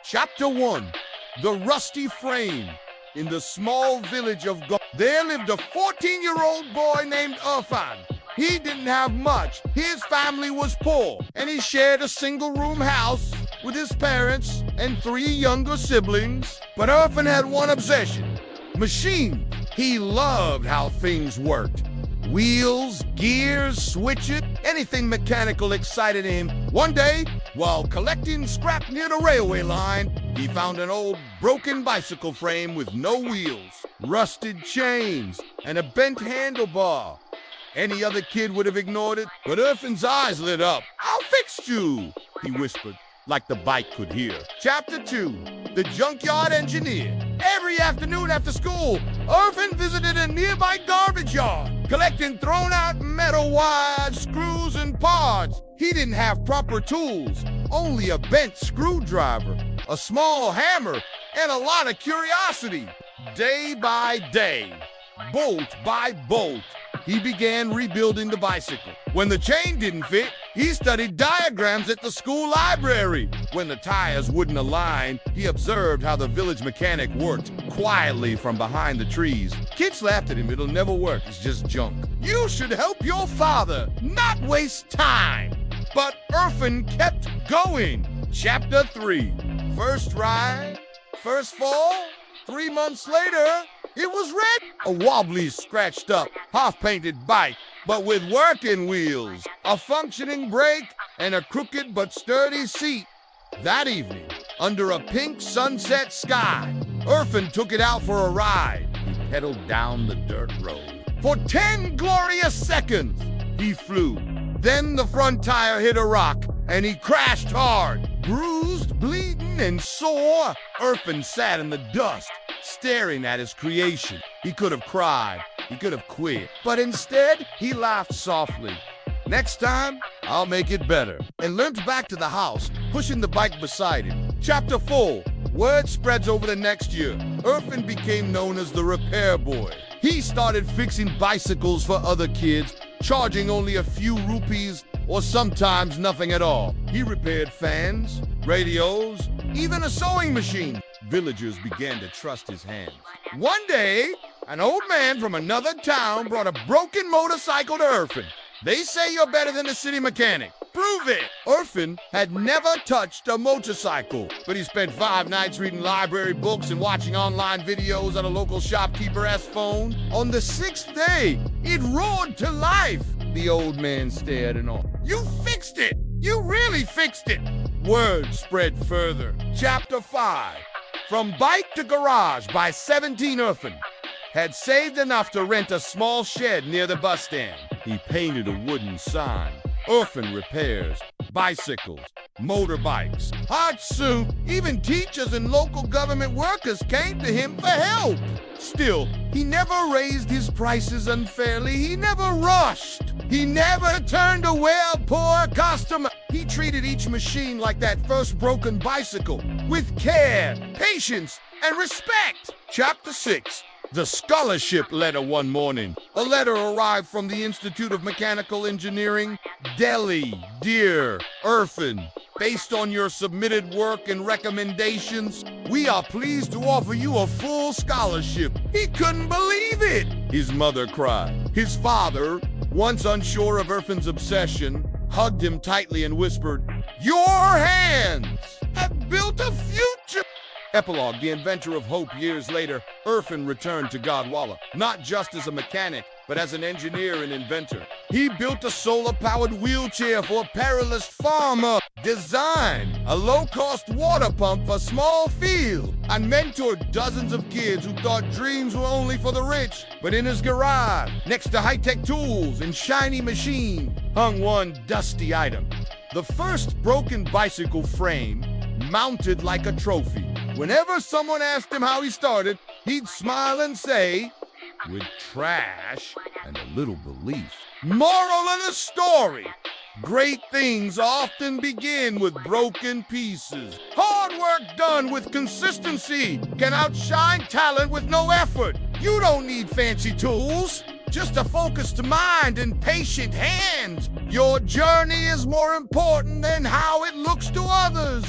Chapter 1. The Rusty Frame. In the small village of there lived a 14-year-old boy named Irfan. He didn't have much. His family was poor, and he shared a single-room house with his parents and 3 younger siblings. But Irfan had one obsession: machines. He loved how things worked. Wheels, gears, switches, anything mechanical excited him. One day, while collecting scrap near the railway line, he found an old broken bicycle frame with no wheels, rusted chains, and a bent handlebar. Any other kid would have ignored it, but Irfan's eyes lit up. "I'll fix you," he whispered, like the bike could hear. Chapter 2. The Junkyard Engineer. Every afternoon after school, Irfan visited a nearby garbage yard, collecting thrown-out metal wires, screws, and parts. He didn't have proper tools, only a bent screwdriver, a small hammer, and a lot of curiosity. Day by day, bolt by bolt, he began rebuilding the bicycle. When the chain didn't fit, he studied diagrams at the school library. When the tires wouldn't align, he observed how the village mechanic worked quietly from behind the trees. Kids laughed at him. "It'll never work. It's just junk. You should help your father, not waste time." But Irfan kept going. Chapter 3. First ride, first fall. 3 months later, it was ready. A wobbly, scratched up, half-painted bike, but with working wheels, a functioning brake, and a crooked but sturdy seat. That evening, under a pink sunset sky, Irfan took it out for a ride. He pedaled down the dirt road. For 10 glorious seconds, he flew. Then the front tire hit a rock, and he crashed hard. Bruised, bleeding, and sore, Irfan sat in the dust, staring at his creation. He could have cried. He could have quit. But instead, he laughed softly. "Next time, I'll make it better," and limped back to the house, pushing the bike beside him. Chapter 4. Word spreads over the next year. Irfan became known as the repair boy. He started fixing bicycles for other kids, charging only a few rupees or sometimes nothing at all. He repaired fans, radios, even a sewing machine. Villagers began to trust his hands. One day, an old man from another town brought a broken motorcycle to Irfan. "They say you're better than a city mechanic. Prove it." Irfan had never touched a motorcycle, but he spent 5 nights reading library books and watching online videos on a local shopkeeper's phone. On the 6th day, it roared to life. The old man stared in awe. "You fixed it! You really fixed it!" Word spread further. Chapter 5. From Bike to Garage by 17 Irfan had saved enough to rent a small shed near the bus stand. He painted a wooden sign. Irfan repairs bicycles, motorbikes. Hot soon, even teachers and local government workers came to him for help. Still, he never raised his prices unfairly. He never rushed. He never turned away a poor customer. He treated each machine like that first broken bicycle, with care, patience, and respect. Chapter 6. The scholarship letter one morning. A letter arrived from the Institute of Mechanical Engineering. "Delhi, dear Irfan, based on your submitted work and recommendations, we are pleased to offer you a full scholarship." He couldn't believe it. His mother cried. His father, once unsure of Irfan's obsession, hugged him tightly and whispered, "Your hands have built a future." Epilogue. The inventor of hope. Years later, Irfan returned to Godwalla, not just as a mechanic, but as an engineer and inventor. He built a solar-powered wheelchair for a perilous farmer, designed a low-cost water pump for small fields, and mentored dozens of kids who thought dreams were only for the rich. But in his garage, next to high-tech tools and shiny machines, hung one dusty item: the first broken bicycle frame, mounted like a trophy. Whenever someone asked him how he started, he'd smile and say, "With trash and a little belief." Moral of the story: great things often begin with broken pieces. Hard work done with consistency can outshine talent with no effort. You don't need fancy tools, just a focused mind and patient hands. Your journey is more important than how it looks to others.